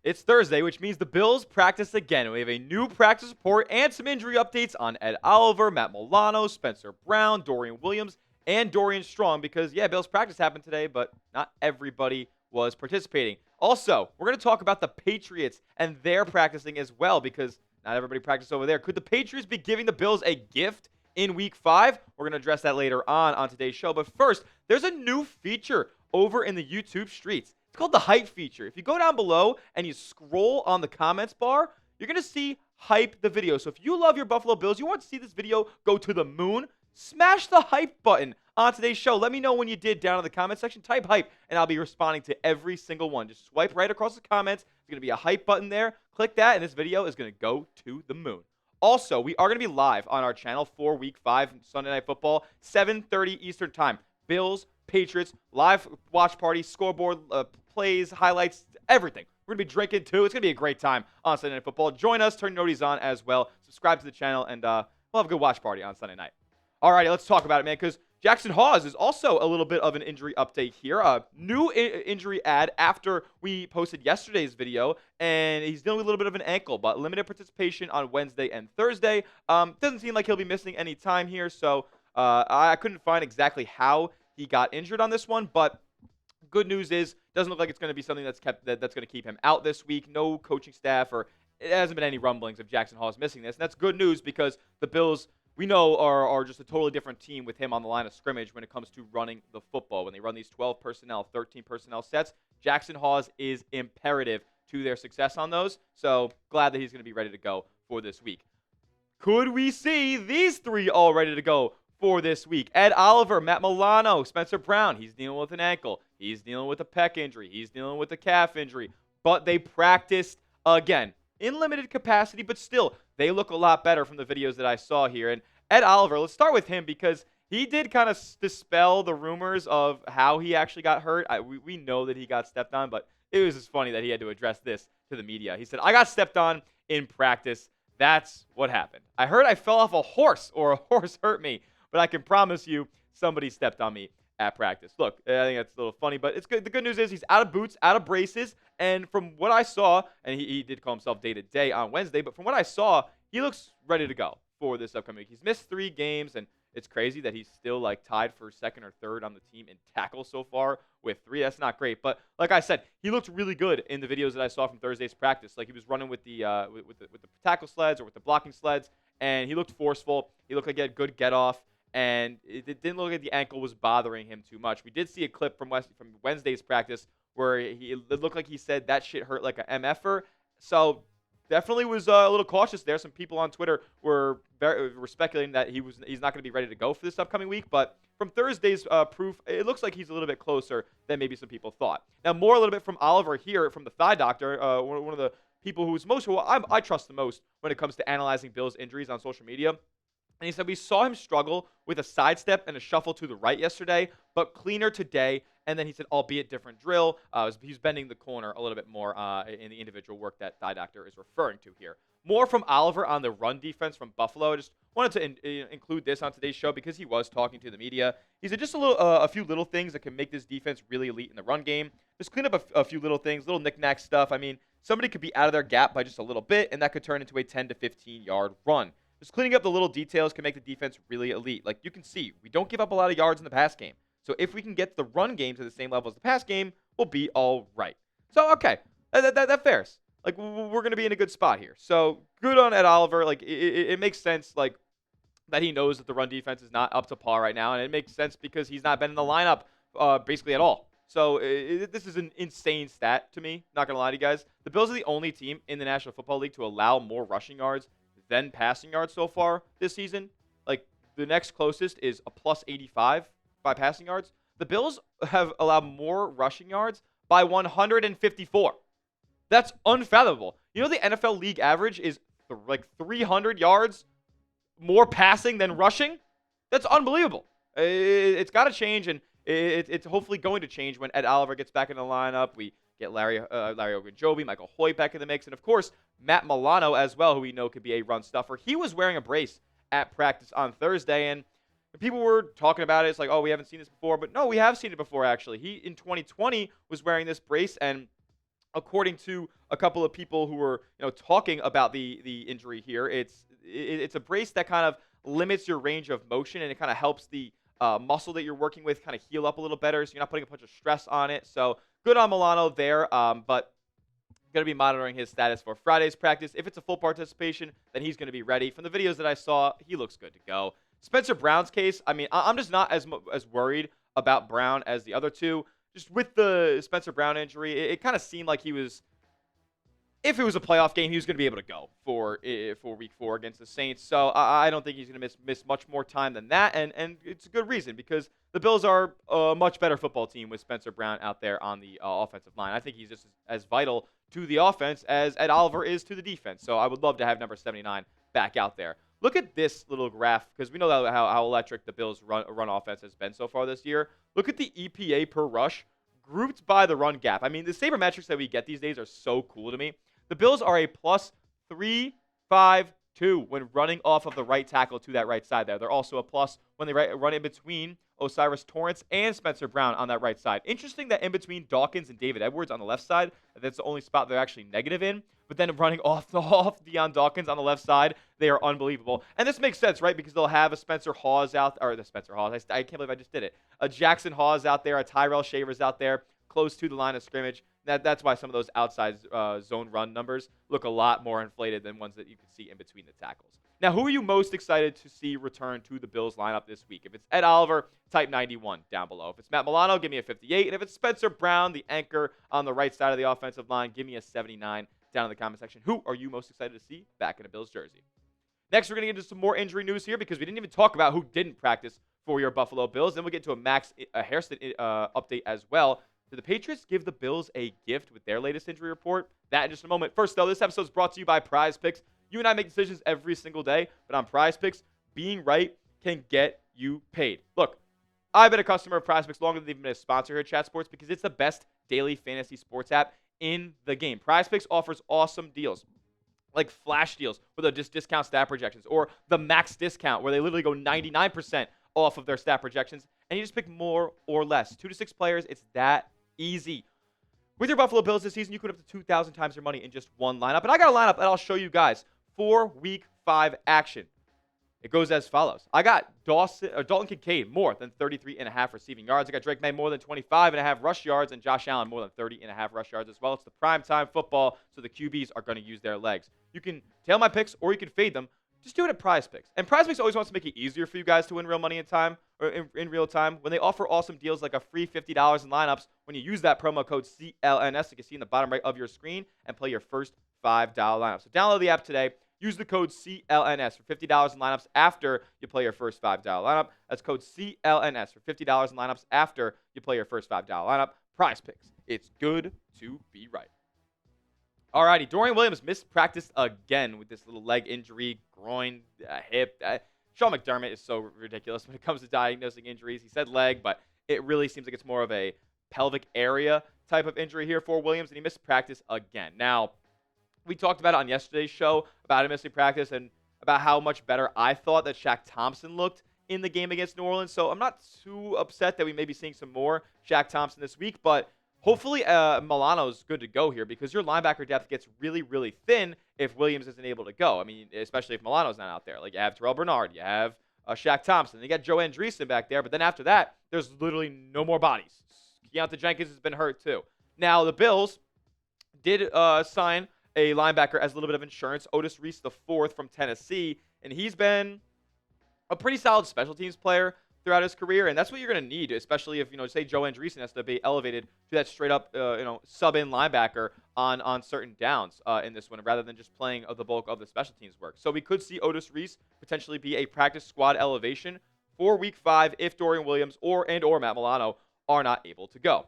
It's Thursday, which means the Bills practice again. We have a new practice report and some injury updates on Ed Oliver, Matt Milano, Spencer Brown, Dorian Williams, and Dorian Strong because, Bills practice happened today, but not everybody was participating. Also, we're going to talk about the Patriots and their practicing as well because not everybody practiced over there. Could the Patriots be giving the Bills a gift in Week 5? We're going to address that later on today's show. But first, there's a new feature over in the YouTube streets. It's called the Hype feature. If you go down below and you scroll on the comments bar, you're going to see Hype the video. So if you love your Buffalo Bills, you want to see this video go to the moon, smash the Hype button on today's show. Let me know when you did down in the comment section. Type Hype, and I'll be responding to every single one. Just swipe right across the comments. There's going to be a Hype button there. Click that, and this video is going to go to the moon. Also, we are going to be live on our channel for Week 5 Sunday Night Football, 7:30 Eastern Time. Bills, Patriots, live watch party, scoreboard, plays, highlights, everything. We're going to be drinking too. It's going to be a great time on Sunday Night Football. Join us, turn your noties on as well. Subscribe to the channel, and we'll have a good watch party on Sunday night. All righty, let's talk about it, man, because Jackson Hawes is also a little bit of an injury update here. A new injury ad after we posted yesterday's video, and he's dealing with a little bit of an ankle, but limited participation on Wednesday and Thursday. Doesn't seem like he'll be missing any time here, so I couldn't find exactly how he got injured on this one, but good news is doesn't look like it's going to be something that's going to keep him out this week. No coaching staff or it hasn't been any rumblings of Jackson Hawes missing this, and that's good news because the Bills we know are just a totally different team with him on the line of scrimmage when it comes to running the football. When they run these 12 personnel, 13 personnel sets, Jackson Hawes is imperative to their success on those. So glad that he's going to be ready to go for this week. Could we see these three all ready to go for this week? Ed Oliver, Matt Milano, Spencer Brown. He's dealing with an ankle. He's dealing with a pec injury. He's dealing with a calf injury. But they practiced again in limited capacity, but still, they look a lot better from the videos that I saw here. And Ed Oliver, let's start with him because he did kind of dispel the rumors of how he actually got hurt. We know that he got stepped on, but it was just funny that he had to address this to the media. He said, I got stepped on in practice. That's what happened. I heard I fell off a horse or a horse hurt me, but I can promise you somebody stepped on me at practice. Look, I think that's a little funny, but it's good. The good news is he's out of boots, out of braces, and from what I saw, and he did call himself day-to-day on Wednesday, but from what I saw, he looks ready to go for this upcoming week. He's missed 3 games, and it's crazy that he's still tied for second or third on the team in tackles so far with 3. That's not great, but like I said, he looked really good in the videos that I saw from Thursday's practice. He was running with the tackle sleds or with the blocking sleds, and he looked forceful. He looked like he had good get-off. And it didn't look like the ankle was bothering him too much. We did see a clip from Wednesday's practice where it looked like he said that shit hurt like a MFer. So definitely was a little cautious there. Some people on Twitter were speculating that he's not going to be ready to go for this upcoming week. But from Thursday's proof, it looks like he's a little bit closer than maybe some people thought. Now, more a little bit from Oliver here from the thigh doctor, one of the people who I trust the most when it comes to analyzing Bills injuries on social media. And he said, we saw him struggle with a sidestep and a shuffle to the right yesterday, but cleaner today. And then he said, albeit different drill. He's bending the corner a little bit more in the individual work that thigh doctor is referring to here. More from Oliver on the run defense from Buffalo. I just wanted to include this on today's show because he was talking to the media. He said just a few little things that can make this defense really elite in the run game. Just clean up a few little things, little knick-knack stuff. I mean, somebody could be out of their gap by just a little bit, and that could turn into a 10 to 15-yard run. Just cleaning up the little details can make the defense really elite. Like you can see, we don't give up a lot of yards in the pass game. So if we can get the run game to the same level as the pass game, we'll be all right. So, okay, that fares. We're going to be in a good spot here. So good on Ed Oliver. It makes sense, that he knows that the run defense is not up to par right now. And it makes sense because he's not been in the lineup basically at all. So this is an insane stat to me. Not going to lie to you guys. The Bills are the only team in the National Football League to allow more rushing yards than passing yards so far this season. The next closest is a plus 85 by passing yards. The Bills have allowed more rushing yards by 154. That's unfathomable. You know the NFL league average is 300 yards more passing than rushing? That's unbelievable. It's got to change, and it's hopefully going to change when Ed Oliver gets back in the lineup. We get Larry Ogunjobi, Michael Hoyt back in the mix, and of course, Matt Milano as well, who we know could be a run stuffer. He was wearing a brace at practice on Thursday, and people were talking about it. It's like, oh, we haven't seen this before. But no, we have seen it before, actually. He, in 2020, was wearing this brace, and according to a couple of people who were talking about the injury here, it's a brace that kind of limits your range of motion, and it kind of helps the muscle that you're working with kind of heal up a little better, so you're not putting a bunch of stress on it. So good on Milano there, but going to be monitoring his status for Friday's practice. If it's a full participation, then he's going to be ready. From the videos that I saw, he looks good to go. Spencer Brown's case, I mean, I'm just not as worried about Brown as the other two. Just with the Spencer Brown injury, it kind of seemed like he was, if it was a playoff game, he was going to be able to go for Week 4 against the Saints. So I don't think he's going to miss much more time than that, and it's a good reason because the Bills are a much better football team with Spencer Brown out there on the offensive line. I think he's just as vital to the offense as Ed Oliver is to the defense. So I would love to have number 79 back out there. Look at this little graph because we know how electric the Bills' run offense has been so far this year. Look at the EPA per rush grouped by the run gap. I mean, the sabermetrics that we get these days are so cool to me. The Bills are a plus 3.52 when running off of the right tackle to that right side there. They're also a plus when they run in between Osiris Torrance and Spencer Brown on that right side. Interesting that in between Dawkins and David Edwards on the left side, that's the only spot they're actually negative in. But then running off Deion Dawkins on the left side, they are unbelievable. And this makes sense, right? Because they'll have a Spencer Hawes I can't believe I just did it. A Jackson Hawes out there, a Tyrell Shavers out there, close to the line of scrimmage. That's why some of those outside zone run numbers look a lot more inflated than ones that you can see in between the tackles. Now, who are you most excited to see return to the Bills lineup this week? If it's Ed Oliver, type 91 down below. If it's Matt Milano, give me a 58. And if it's Spencer Brown, the anchor on the right side of the offensive line, give me a 79 down in the comment section. Who are you most excited to see back in a Bills jersey? Next, we're going to get into some more injury news here because we didn't even talk about who didn't practice for your Buffalo Bills. Then we'll get to a Hairston update as well. Did the Patriots give the Bills a gift with their latest injury report? That in just a moment. First, though, this episode is brought to you by Prize Picks. You and I make decisions every single day, but on Prize Picks, being right can get you paid. Look, I've been a customer of Prize Picks longer than they've been a sponsor here at Chat Sports because it's the best daily fantasy sports app in the game. Prize Picks offers awesome deals, like flash deals where they'll just discount stat projections, or the max discount where they literally go 99% off of their stat projections, and you just pick more or less. 2 to 6 players, it's that easy. With your Buffalo Bills this season, you could up to 2,000 times your money in just one lineup. And I got a lineup that I'll show you guys for Week 5 action. It goes as follows. I got Dalton Kincaid more than 33.5 receiving yards. I got Drake May more than 25.5 rush yards, and Josh Allen more than 30.5 rush yards as well. It's the primetime football, so the QBs are going to use their legs. You can tail my picks or you can fade them. Just do it at Prize Picks. And Prize Picks always wants to make it easier for you guys to win real money in real time when they offer awesome deals like a free $50 in lineups when you use that promo code CLNS, you can see in the bottom right of your screen, and play your first $5 lineup. So download the app today. Use the code CLNS for $50 in lineups after you play your first $5 lineup. That's code CLNS for $50 in lineups after you play your first $5 lineup. Prize Picks. It's good to be right. Alrighty, Dorian Williams missed practice again with this little leg injury, groin, hip. Sean McDermott is so ridiculous when it comes to diagnosing injuries. He said leg, but it really seems like it's more of a pelvic area type of injury here for Williams, and he missed practice again. Now, we talked about it on yesterday's show about him missing practice and about how much better I thought that Shaq Thompson looked in the game against New Orleans. So I'm not too upset that we may be seeing some more Shaq Thompson this week, but hopefully Milano's good to go here because your linebacker depth gets really, really thin if Williams isn't able to go. I mean, especially if Milano's not out there. Like, you have Terrell Bernard, you have Shaq Thompson, you got Joe Andreessen back there, but then after that, there's literally no more bodies. Keontae Jenkins has been hurt too. Now, the Bills did sign a linebacker as a little bit of insurance, Otis Reese IV from Tennessee, and he's been a pretty solid special teams player throughout his career, and that's what you're going to need, especially if, say Joe Andreessen has to be elevated to that straight-up, sub-in linebacker on certain downs in this one, rather than just playing the bulk of the special teams work. So we could see Otis Reese potentially be a practice squad elevation for Week 5 if Dorian Williams or Matt Milano are not able to go.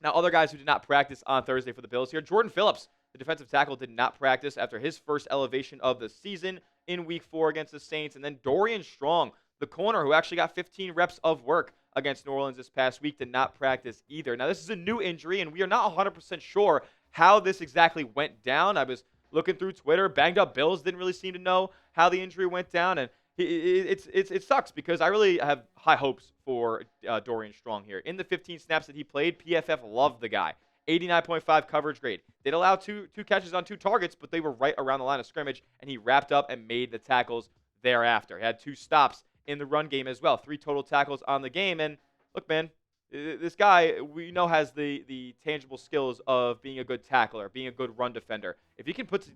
Now, other guys who did not practice on Thursday for the Bills here, Jordan Phillips, the defensive tackle, did not practice after his first elevation of the season in Week 4 against the Saints. And then Dorian Strong, the corner who actually got 15 reps of work against New Orleans this past week, did not practice either. Now, this is a new injury, and we are not 100% sure how this exactly went down. I was looking through Twitter. Banged Up Bills didn't really seem to know how the injury went down, and it sucks because I really have high hopes for Dorian Strong here. In the 15 snaps that he played, PFF loved the guy. 89.5 coverage grade. They'd allow two catches on 2 targets, but they were right around the line of scrimmage, and he wrapped up and made the tackles thereafter. He had 2 stops in the run game as well, 3 total tackles on the game. And look, man, this guy we know has the tangible skills of being a good tackler, being a good run defender. If he can put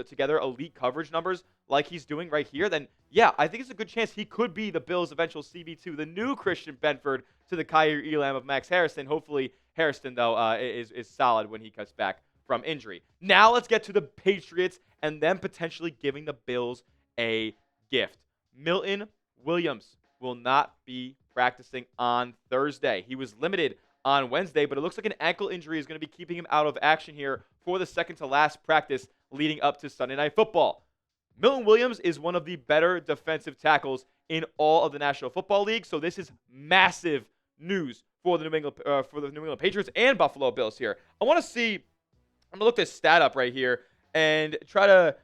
together elite coverage numbers like he's doing right here, then yeah, I think it's a good chance he could be the Bills' eventual CB2, the new Christian Benford to the Kaiir Elam of Max Hairston. Hopefully, Hairston, though, is solid when he cuts back from injury. Now let's get to the Patriots and them potentially giving the Bills a gift. Milton Williams will not be practicing on Thursday. He was limited on Wednesday, but it looks like an ankle injury is going to be keeping him out of action here for the second to last practice leading up to Sunday Night Football. Milton Williams is one of the better defensive tackles in all of the National Football League, so this is massive news for the New England Patriots and Buffalo Bills here. I'm going to look this stat up right here and try to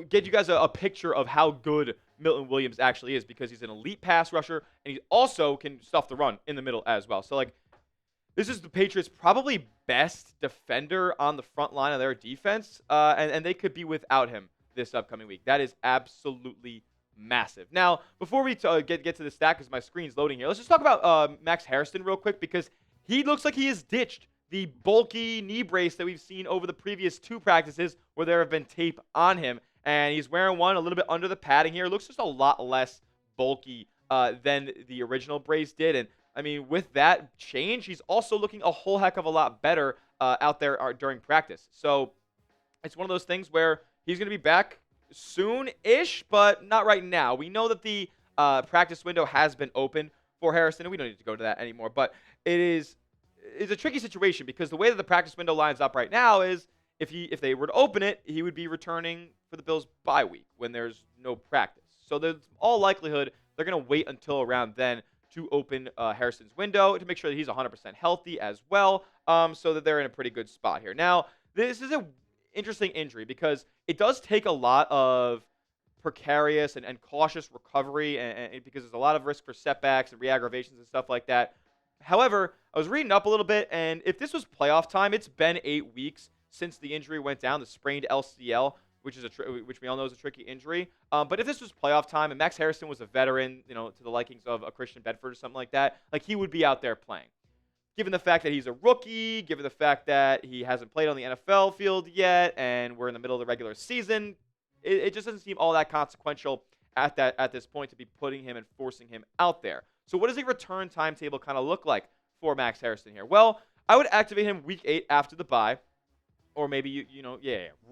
get you guys a picture of how good Milton Williams actually is, because he's an elite pass rusher and he also can stuff the run in the middle as well. So this is the Patriots' probably best defender on the front line of their defense, and they could be without him this upcoming week. That is absolutely massive. Now, before we get to the stat, because my screen's loading here, let's just talk about Max Hairston real quick, because he looks like he has ditched the bulky knee brace that we've seen over the previous 2 practices where there have been tape on him. And he's wearing one a little bit under the padding here. It looks just a lot less bulky than the original brace did. And, I mean, with that change, he's also looking a whole heck of a lot better out there during practice. So it's one of those things where he's going to be back soon-ish, but not right now. We know that the practice window has been open for Hairston, and we don't need to go to that anymore. But it's a tricky situation, because the way that the practice window lines up right now is if they were to open it, he would be returning for the Bills' bye week when there's no practice. So there's all likelihood they're going to wait until around then to open Hairston's window to make sure that he's 100% healthy as well, so that they're in a pretty good spot here. Now, this is an interesting injury because it does take a lot of precarious and cautious recovery, and because there's a lot of risk for setbacks and re-aggravations and stuff like that. However, I was reading up a little bit, and if this was playoff time, it's been 8 weeks since the injury went down, the sprained LCL, which we all know is a tricky injury. But if this was playoff time and Max Hairston was a veteran, to the likings of a Christian Benford or something like that, he would be out there playing. Given the fact that he's a rookie, given the fact that he hasn't played on the NFL field yet, and we're in the middle of the regular season, it just doesn't seem all that consequential at this point to be putting him and forcing him out there. So what does a return timetable kind of look like for Max Hairston here? Well, I would activate him week 8 after the bye. Or maybe,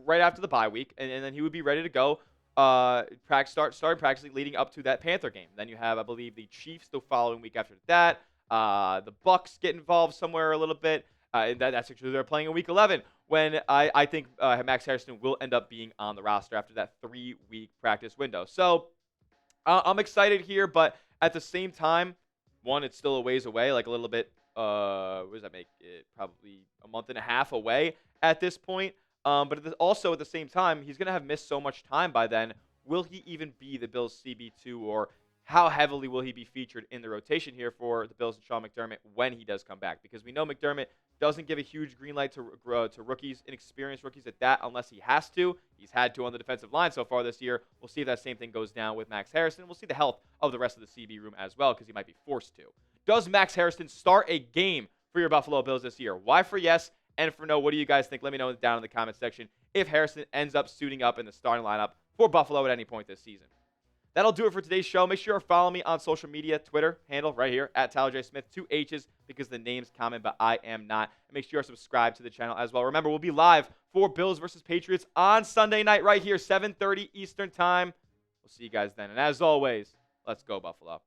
right after the bye week, and then he would be ready to go, start practicing leading up to that Panther game. Then you have, I believe, the Chiefs the following week after that. The Bucks get involved somewhere a little bit. And that's actually they're playing in week 11, when I think Max Hairston will end up being on the roster after that 3-week practice window. So I'm excited here, but at the same time, one, it's still a ways away, a little bit. What does that make it? Probably a month and a half away at this point. But also at the same time, he's going to have missed so much time by then. Will he even be the Bills' CB2, or how heavily will he be featured in the rotation here for the Bills and Sean McDermott when he does come back? Because we know McDermott doesn't give a huge green light to rookies, inexperienced rookies at that, unless he has to. He's had to on the defensive line so far this year. We'll see if that same thing goes down with Max Hairston. We'll see the health of the rest of the CB room as well, because he might be forced to. Does Max Hairston start a game for your Buffalo Bills this year? Why for yes and for no? What do you guys think? Let me know down in the comment section if Hairston ends up suiting up in the starting lineup for Buffalo at any point this season. That'll do it for today's show. Make sure to follow me on social media, Twitter handle right here, at Tyler J. Smith, 2 H's, because the name's common, but I am not. And make sure you're subscribed to the channel as well. Remember, we'll be live for Bills versus Patriots on Sunday night right here, 7:30 Eastern Time. We'll see you guys then. And as always, let's go, Buffalo.